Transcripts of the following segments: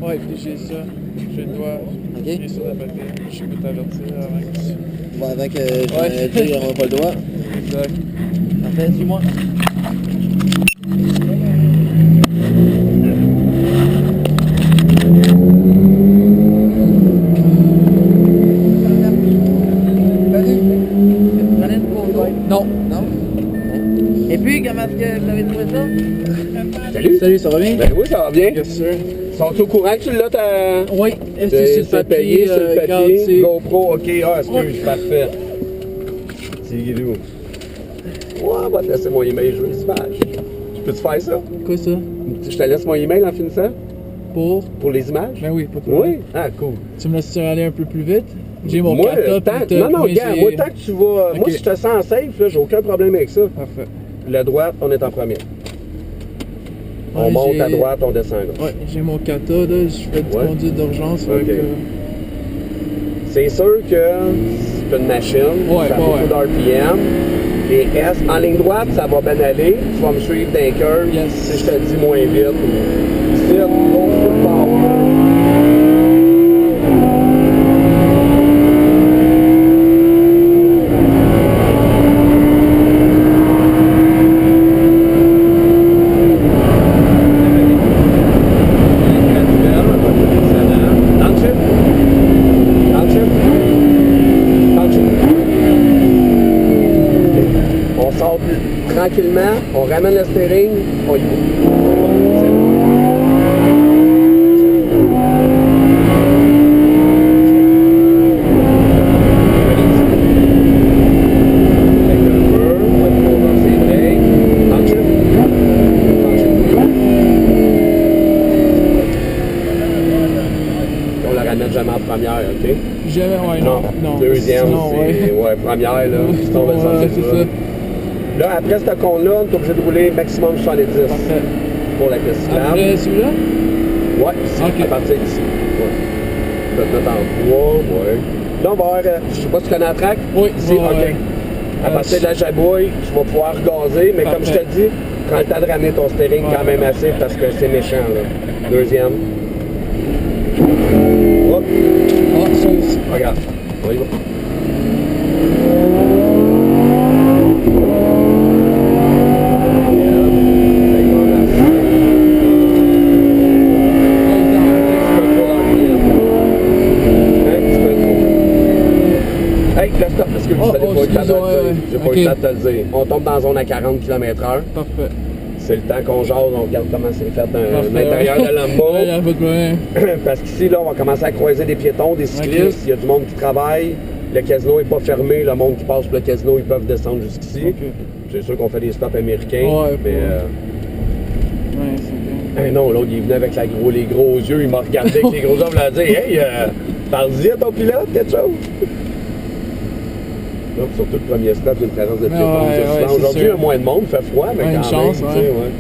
Ouais, puis j'ai ça. J'ai le doigt. Ok. J'ai sur la papier. Je peux t'avertir avant que tu... Bon, avant que je dise, on n'a pas le droit. Exact. Parfait, suis-moi. Prenez une photo? Non. Non? Et puis, comment est-ce que vous avez trouvé ça? Salut! Salut, ça va bien? Ben oui, ça va bien. Bien sûr. Sont-ils au courant que tu l'as, ta... Oui, c'est C'est payé sur le papier. c'est... GoPro, ok, excuse, parfait. C'est Guido. Ouais, on va te laisser mon email, je veux les images. Je peux-tu faire ça? Quoi ça? Je te laisse mon email en finissant? Pour Les images? Ben oui, pas de problème. Oui? Ah, cool. Tu me laisses aller un peu plus vite? J'ai mon Moi, kata, tant... puis Non, moi, regarde, j'ai- moi, tant que tu vas... Ok. Moi, si je te sens safe, là, j'ai aucun problème avec ça. Parfait. La droite, on est en premier. On Ouais, monte j'ai- à droite, on descend à gauche. Ouais, j'ai mon kata, là, je fais du Ouais. conduite d'urgence. Ok. fait que- C'est sûr que c'est une machine, Ouais, ça a ouais, beaucoup ouais. d'RPM. Les S, en ligne droite, ça va bien aller. Tu vas me suivre d'un curve. Yes. Si je te dis moins vite. Ici, go full power. Downshift. Downshift. Downshift. On sort tranquillement, on ramène le steering, on y va. On la ramène jamais en première, ok? Jamais, ouais, non. Deuxième, Sinon, c'est... ouais. Ouais, première, là. Si on va le Ouais, sortir c'est de ça. là. Là, après ce compte-là, on est obligé de rouler maximum 70 Parfait. pour la piste cyclable. Après celui-là? Ouais, ici, Ok. à partir d'ici. Ouais. Je vais te mettre en 3, ouais. Là, on va avoir, je sais pas si tu connais la track? Oui, Ici, ouais, ok. ouais. À partir de la jabouille, tu vas pouvoir gazer, mais comme je te Parfait. dis, prends le temps de ramener ton steering Ouais. quand même assez parce que c'est méchant, là. Deuxième. Hop, Ah, excuse. regarde. On y va. Hey, le stop, parce que je n'ai pas eu le temps de te le dire. J'ai pas eu le temps de te le dire. On tombe dans la zone à 40 km/h. Parfait. C'est le temps qu'on jase, on regarde comment c'est fait dans Parfait, l'intérieur ouais. de la Lambo. Ouais, y a pas de problème. Parce qu'ici, là, on va commencer à croiser des piétons, des cyclistes. Ok. Il y a du monde qui travaille. Le casino n'est pas fermé. Le monde qui passe pour le casino, ils peuvent descendre jusqu'ici. Ok. C'est sûr qu'on fait des stops américains. Ouais, mais. Ouais, c'est bien. Eh non, l'autre, il est venu avec les gros yeux. Il m'a regardé avec les gros yeux. Il m'a dit hey, parle-y à ton pilote, quelque chose. Donc, surtout le premier stop d'une présence de piétons. Ouais, c'est ouais, souvent. c'est Aujourd'hui, il y a sûr. moins de monde, il fait froid, mais Ouais, quand une chance, même. ouais. Tu sais, ouais.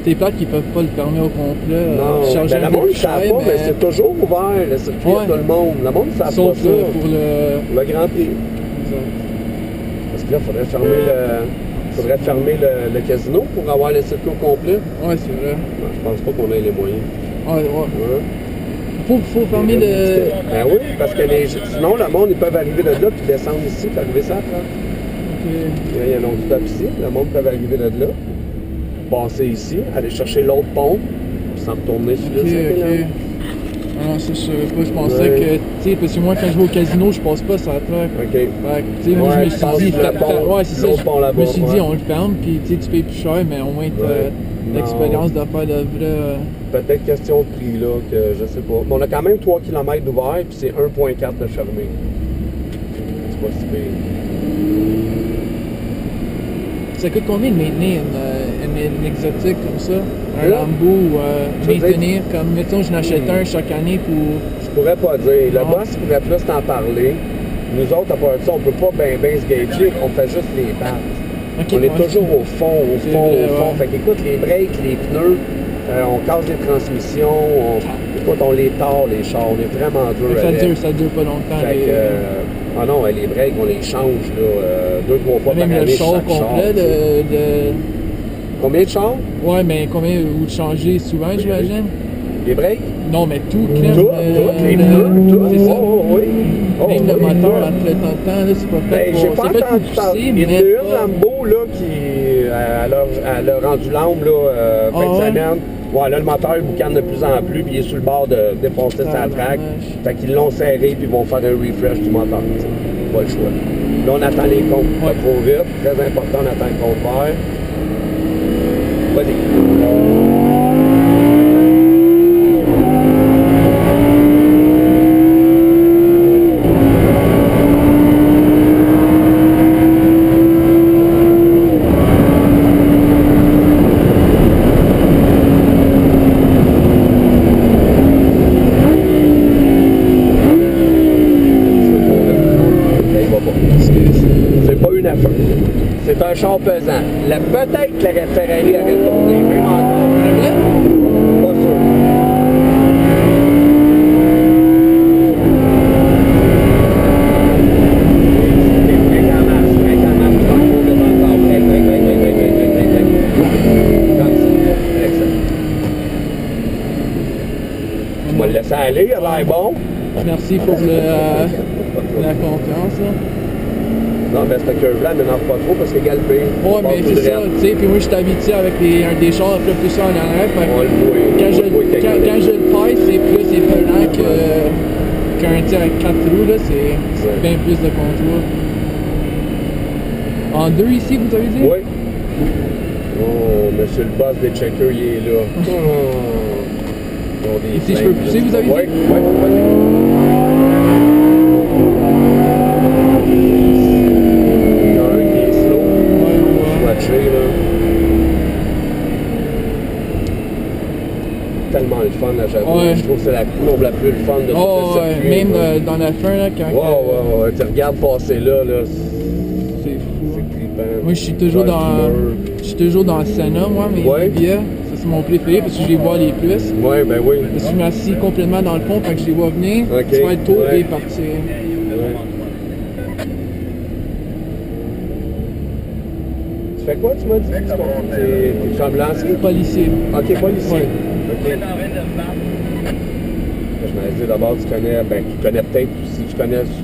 Tes plaques qui peuvent pas le fermer au complet. Non, charger ben, la un peu monde ne plus savent cher, pas, mais c'est toujours ouvert, le circuit Ouais. à tout le monde. Le monde ne savent Sauf pas ça. pour le... Pour le Grand Prix. Parce que là, il faudrait fermer le casino pour avoir le circuit au complet. Ouais, c'est vrai. Non, je pense pas qu'on ait les moyens. Ouais. Ouais. Faut fermer le... Ben oui, parce que sinon, le monde, ils peuvent arriver de là puis descendre ici puis arriver ça après. Ok. Il y a un autre stop ici. Le monde peut arriver de là, passer ici, aller chercher l'autre pont, puis s'en retourner sur Ok, le circuit. ok. Ah non, ça, je savais pas. Je pensais Ouais. que, tu sais, parce que moi, quand je vais au casino, je passe pas sur la plaque. OK. Fait que, tu sais, moi, Ouais, je me tu suis passes dit, le pont, ouais, c'est ça. l'autre pont là-bas, Je me suis dit, ouais. on le ferme, puis tu sais, tu payes plus cher, mais au moins, t'as Ouais. l'expérience de faire de vrai. Peut-être question de prix, là, que je sais pas. Mais on a quand même 3 km d'ouvert, puis c'est 1,4 de fermé. C'est pas si pire. Ça coûte combien de maintenir une exotique comme ça? Un Là, Lambo ou tu veux maintenir comme, mettons, je n'achète un chaque année pour. Je pourrais pas dire. Le Non. boss pourrait plus t'en parler. Nous autres, à part de ça, on peut pas bien se gager, on fait juste les pattes. Ok, On est ouais. toujours au fond, C'est vrai, au fond. ouais. Fait qu'écoute, les breaks, les pneus, On casse des transmissions, écoute, on les tord, les chars, on est vraiment dur avec. Ça dure pas longtemps. Fait que, ah non, les breaks, on les change là, 2-3 fois par même année le char chaque complet char. Combien de chars? Ouais, mais combien vous changez souvent, j'imagine? Les breaks? Non, mais tout, Clem. Tout, les pneus, tout. C'est ça. Oh, oui. Oh, Même le oui, moteur, oui. après tant de temps, là, c'est pas fait Ben, pour... j'ai pas c'est fait pour entendu pousser, parler. Il y mais en a une pas- Lambo là, qui elle a rendu l'âme là, fin de ouais? semaine. Ouais, là, le moteur il boucane de plus en plus, puis il est sur le bord de défoncer sa track. Fait qu'ils l'ont serré, puis ils vont faire un refresh du moteur. T'sais. Pas le choix. Là, on attend les comptes, pas trop vite. Très important, on attend le compte vert. Vas-y. C'est pas une affaire. C'est un char pesant. Peut-être que la Ferrari aurait tourné, même encore. Pas sûr. On va le laisser aller, il a l'air bon. Merci pour la confiance, là. Non, mais cette curve-là, elle m'énerve pas trop parce que galpé. Ouais, mais c'est ça, tu sais, puis moi je suis habitué avec des chars un peu plus en arrière, fait On le voit. quand je le paille, c'est plus lent qu'un tir avec 4 roues, là, c'est bien plus de contrôle. En 2 ici, vous avez dit? Oui. Oh, monsieur le boss des checkers, il est là. Oh. Et si je peux pousser, vous avez dit? Oui, oui, vas-y. Il y en a un qui est slow. Watché, là. Tellement le fun, là, j'avoue. Ouais. Je trouve que c'est la courbe la plus le fun de tout Oh, le ouais, circuit. même là. dans la fin, là, quand Ouais. Tu regardes passer là, c'est fou. c'est trippant. Moi, je suis toujours dans Senna, moi, mes Ouais. billets. Ça, c'est mon préféré parce que je les vois les plus. Oui, ben oui. Je suis assis complètement dans le pont, fait que je les vois venir, Ok, faire le tour ouais. et partir. Ouais. Tu fais quoi, tu m'as dit? T'es ambulancier? Policier. Ok, policier. Ouais. Ok. Je m'avais dit d'abord, tu connais peut-être, si tu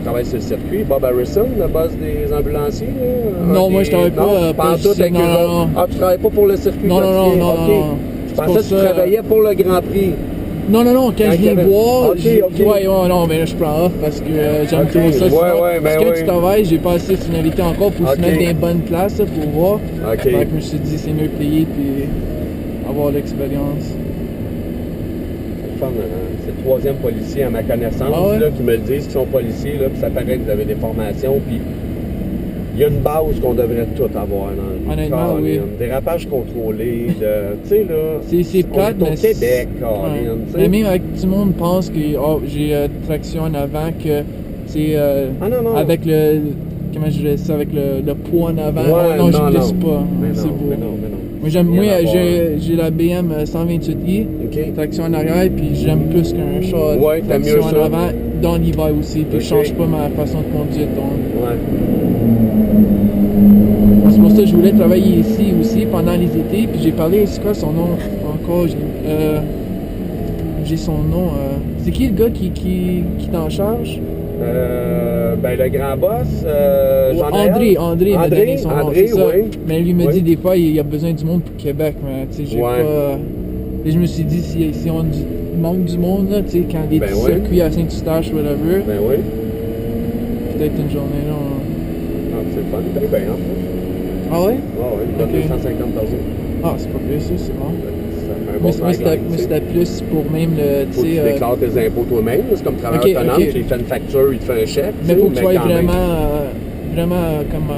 travailles sur le circuit, Bob Harrison, le boss des ambulanciers. Là. Non, Ok, moi, je travaille pas, non, pas tout avec non, eux autres. non. Ah, tu travailles pas pour le circuit Non, non, côtier? non, Ok. non. Je C'est pensais pour que tu ça. travaillais pour le Grand Prix. Non, quand Quand je il y viens avait- boire, Ok. ouais, non, mais là, je prends off parce que j'aime Ok. trop ça. Ouais, sinon, ouais, ben parce que oui. tu travailles, j'ai pas assez de finalité encore pour Ok. se mettre dans les bonnes places là, pour voir. Ok. Fait que je me suis dit, c'est mieux payer puis avoir l'expérience. C'est le fun, hein. C'est le troisième policier à ma connaissance Ah ouais? là, qui me le disent qu'ils sont policiers, là, puis ça paraît que vous avez des formations, puis il y a une base qu'on devrait tout avoir dans le Honnêtement, oui. Dérapage contrôlé, tu sais là, C'est plate, on est mais au Québec, ouais. Colin, tu Mais sais. même avec tout le monde pense que j'ai traction en avant, que c'est Ah non. avec le. Comment je dirais ça? Avec le poids en avant. Ouais, non, je non, glisse non. pas. Mais C'est non, beau. mais non. Moi, Rien à voir. j'ai la BM 128i, Ok. traction en arrière, puis j'aime plus qu'un char Ouais, t'aimes traction mieux en ça. avant dans l'hiver aussi, puis Ok. je change pas ma façon de conduire. Donc. Ouais. C'est pour ça que je voulais travailler ici aussi pendant les étés, puis j'ai parlé, c'est quoi son nom encore? J'ai son nom. C'est qui le gars qui t'en charge? Ben le grand boss, André m'a donné son nom, André, c'est ça. oui. Mais lui me Oui. dit des fois il y a besoin du monde pour Québec, mais tu sais, j'ai Ouais. pas. Et je me suis dit si on manque du monde, là, tu sais, quand des Ben petits ouais. circuits à Saint-Eustache, whatever, Ben oui. peut-être une journée là. Ah, c'est le fun, il paye bien en plus. Ah ouais? Ouais, il donne Ok. 250 par jour. Ah, c'est pas plus ça, c'est bon. Ça fait un bon Moi, salaire, tu sais. c'était plus pour même le. Faut que tu déclares tes impôts toi-même, c'est comme travailleur Ok, autonome, ok. tu lui fais une facture, il te fait un chèque. Mais tu sais, faut que tu sois quand même. vraiment comme.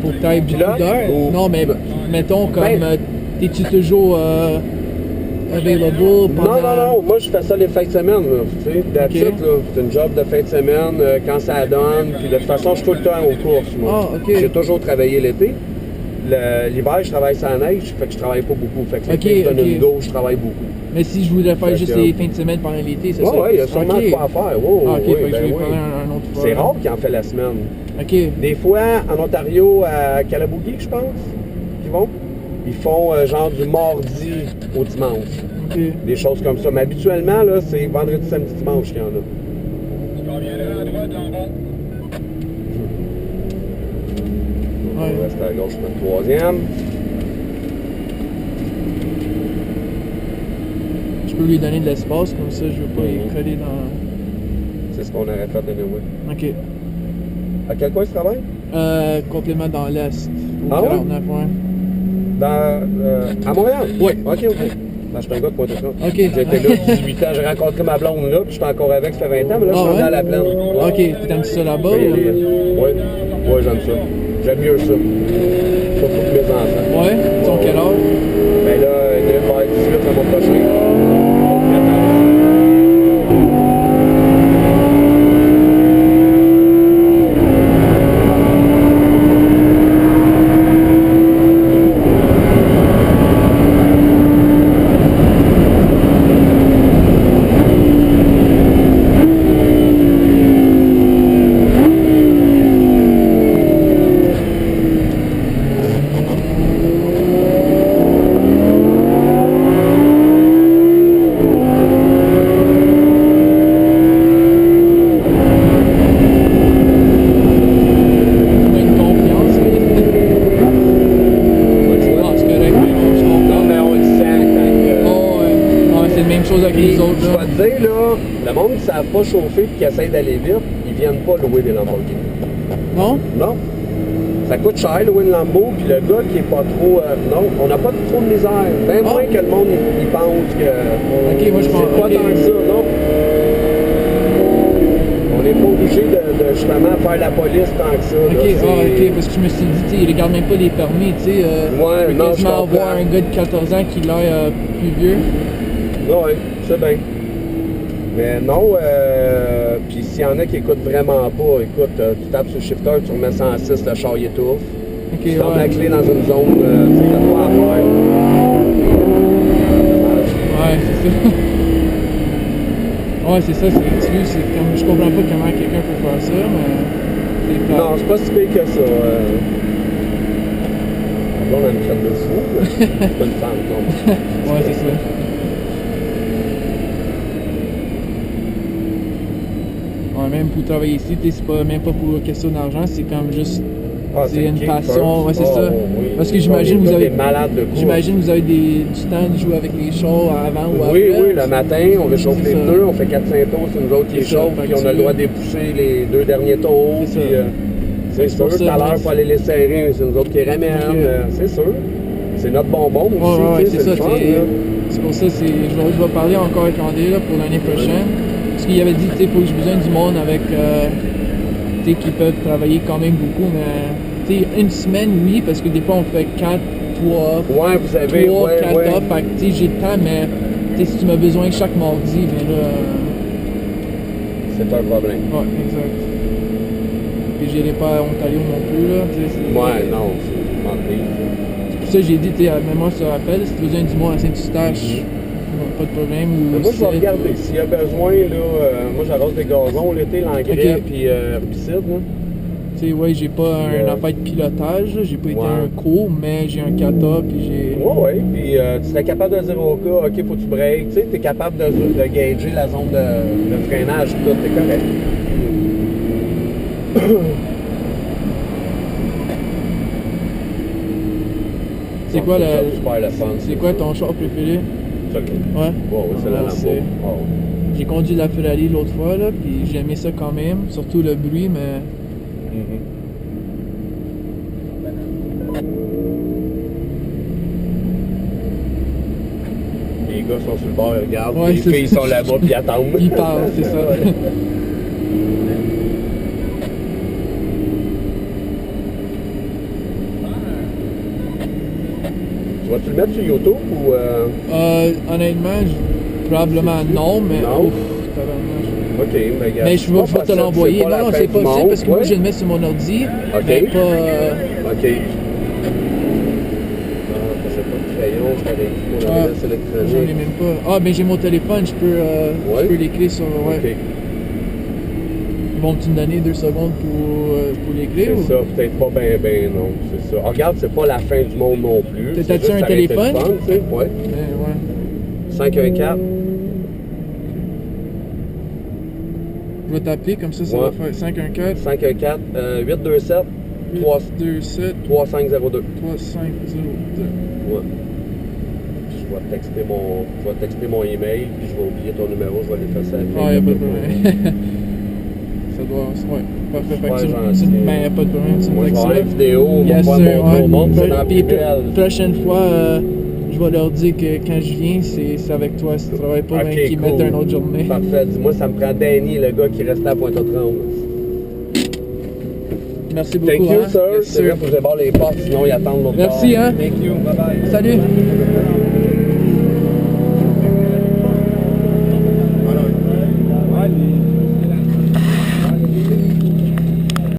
Pour que tu ailles beaucoup Pilote d'heures. ou- Non, mais mettons comme. Ben- T'es-tu toujours available pendant. Non, moi je fais ça les fins de semaine, là, tu sais, that's Ok. it, là. C'est une job de fin de semaine, quand ça donne, puis de toute façon je suis tout le temps aux courses, moi. Ah, ok. J'ai toujours travaillé l'été. L'hiver, je travaille sans neige, fait que je travaille pas beaucoup. Fait que Ok, l'été, je donne ok. une go, je travaille beaucoup. Mais si je voulais faire Fait juste que- les fins de semaine pendant l'été, c'est ça? Ouais, il y a sûrement Ok. de quoi à faire. Ouais, Ah, ok, ouais, fait que ben je vais oui. prendre un autre fois. C'est rare qu'il en fait la semaine. Ok. Des fois, en Ontario, à Calaboogie, je pense, qu'ils vont, ils font genre du mardi au dimanche. Ok. Des choses comme ça. Mais habituellement, là, c'est vendredi, samedi, dimanche qu'il y en a. On Ouais. va rester à gauche pour le troisième. Je peux lui donner de l'espace, comme ça, je veux pas y Mhm. coller dans... C'est ce qu'on aurait fait anyway. Ok. À quel coin tu travailles? Complètement dans l'Est. Au Ah ouais? 49, ouais. À Montréal? Oui. OK. Ben, je suis un gars de Pointe-aux-Trembles. Ok. J'étais là 18 ans, j'ai rencontré ma blonde là, puis j'étais encore avec, ça fait 20 ans, mais là, je suis Ah rendu ouais? à la plaine. Ok, puis t'aimes ça là-bas? Oui, ou- ouais, j'aime ça. J'aime mieux ça. Surtout que mes enfants. Ouais? Ils sont quel âge? Ben là, il devait faire 18 le mois prochain. 14. Une confiance, oui. Ouais, tu vois. Ah, c'est correct, mais bon, je Non, comprends. mais on le sent quand que... Oh, ouais. Ouais, c'est la même chose avec Puis, les autres, je là. vais te dire, là, le monde qui ne savent pas chauffer et qui essaie d'aller vite, ils viennent pas louer des Lamborghini. Non? Non. Ça coûte cher, louer une Lambo, puis le gars qui est pas trop... non, on n'a pas trop de misère. Bien Ah. moins que le monde, il pense que... Ok, moi, je pense... C'est pas ok. tant que ça, non. On n'est pas obligé de justement faire la police tant que ça. là. Ok, C'est- ok, parce que je me suis dit, tu sais, ils regardent même pas les permis, tu sais. Ouais, tu peux non, je quasiment comprends. avoir un gars de 14 ans qui l'a plus vieux. Oui, c'est bien. Mais non, puis s'il y en a qui écoutent vraiment pas, écoute, tu tapes sur le shifter, tu remets 106, le char il étouffe. Ok, Tu fermes la ouais. clé dans une zone, tu sais, il y a de quoi à faire. Ouais, c'est ça. Ouais, c'est ça, c'est ridicule. C'est comme, je comprends pas comment quelqu'un peut faire ça, mais c'est plate. Non, c'est pas si pire que ça. Là, on a une traite de fou. là. C'est pas une femme, non. Ouais, c'est ça. Ouais, même pour travailler ici, tu sais, c'est pas même pas pour question d'argent, c'est comme juste. Ah, c'est une kick passion, first. ouais, c'est Oh, ça. oui. Parce que j'imagine On est vous tous avez. des malades de course. J'imagine vous avez du temps de jouer avec les chars avant ou Oui, après. oui, le matin, on réchauffe C'est les ça. pneus, on fait 4-5 tours, c'est nous autres qui C'est ça, échauffent, fait puis que on a tu le droit veux- d'épousser les 2 derniers tours. C'est ça. Puis, c'est C'est sûr, pour ça, tout à l'heure, mais il faut aller les serrer, c'est nous autres qui ramènent, Ok. c'est sûr. C'est notre bonbon aussi, Ouais, tu sais, c'est ça. le fun, c'est- là. C'est pour ça, je vais parler encore avec André là, pour l'année prochaine. Parce qu'il avait dit, tu sais, il faut que j'ai besoin du monde avec, tu sais, qui peuvent travailler quand même beaucoup, mais, tu sais, une semaine, oui, parce que des fois, on fait 4, 3, Ouais, vous savez, 3, ouais, 4 ouais. off, fait que, tu sais, j'ai le temps, mais, tu sais, si tu m'as besoin chaque mardi, ben là, C'est pas un problème. ouais, exact. Puis j'irai pas à Ontario non plus, là, tu sais, c'est... Ouais, non, c'est mentir. C'est pour ça que j'ai dit, tu sais, même moi, je te rappelle, si tu as besoin du monde à Saint-Eustache, pas de problème, ou... Mais moi, je vais si- regarder. S'il y a besoin, là, moi, j'arrose des gazons l'été, l'engrais, Ok. puis herbicide, là. Tu sais, ouais, j'ai pas un affaire de pilotage, là, j'ai pas été Ouais. à un cours, mais j'ai un kata, puis j'ai... Ouais, puis tu serais capable de dire au cas, OK, faut que tu breaks, tu sais, t'es capable de gager la zone de freinage, tout, t'es correct. C'est quoi, C'est super le fun. c'est quoi ton char préféré? Ça, Ouais? ouais, c'est la Ah, Lambo. c'est- Oh. J'ai conduit la Ferrari l'autre fois, là, puis j'ai aimé ça quand même, surtout le bruit, mais... Mhm. Les gars sont sur le bord, ils regardent, Ouais, les c'est filles ça. sont là-bas, puis ils attendent. Ils parlent, c'est ça. Ouais. Tu vas-tu le mettre sur YouTube ou... Honnêtement, probablement non, mais... Non? Ouf, tabarnak. OK, mais regarde. Mais je vais te l'envoyer. Non, non, c'est pas possible parce que moi, je le mets sur mon ordi, OK. mais pas... OK. pareil. Pour Ah, l'adresse j'en ai électronique. même pas. Ah, ben j'ai mon téléphone, je peux les clés sur. Ouais. OK. Ils vont-tu me donner 2 secondes pour les clés? C'est ça, peut-être pas ben non, c'est ça. Ah, regarde, c'est pas la fin du monde non plus. T'as-tu C'est juste un arrêter téléphone? le fun, tu sais. Ouais. Ouais. 514. Je vais t'appeler, comme ça Ouais. va faire 514 514 827 827 3502. 3502. Ouais. Puis je vais texter mon email, puis je vais oublier ton numéro, je vais l'effacer après. Ah, y'a pas de problème. Ça doit. Ouais, parfait. Fait que gentil. ben, y'a pas de problème, tu me Moi, je vais textes avoir ça. la vidéo, on va Yes, faire sir, montrer ouais. au monde, c'est dans la Puis poubelle. prochaine fois, je vais leur dire que quand je viens, c'est avec toi. Si tu travailles pas, ben, qu'ils mettent une autre journée. Parfait. Dis-moi, ça me prend Danny, le gars qui restait à Pointe-aux-Trembles. Merci beaucoup. Thank you, hein. sir. Yes, C'est vrai, faut que je débarre les portes, sinon ils attendent l'autre Merci, bord. hein. Thank you. Bye-bye. Salut.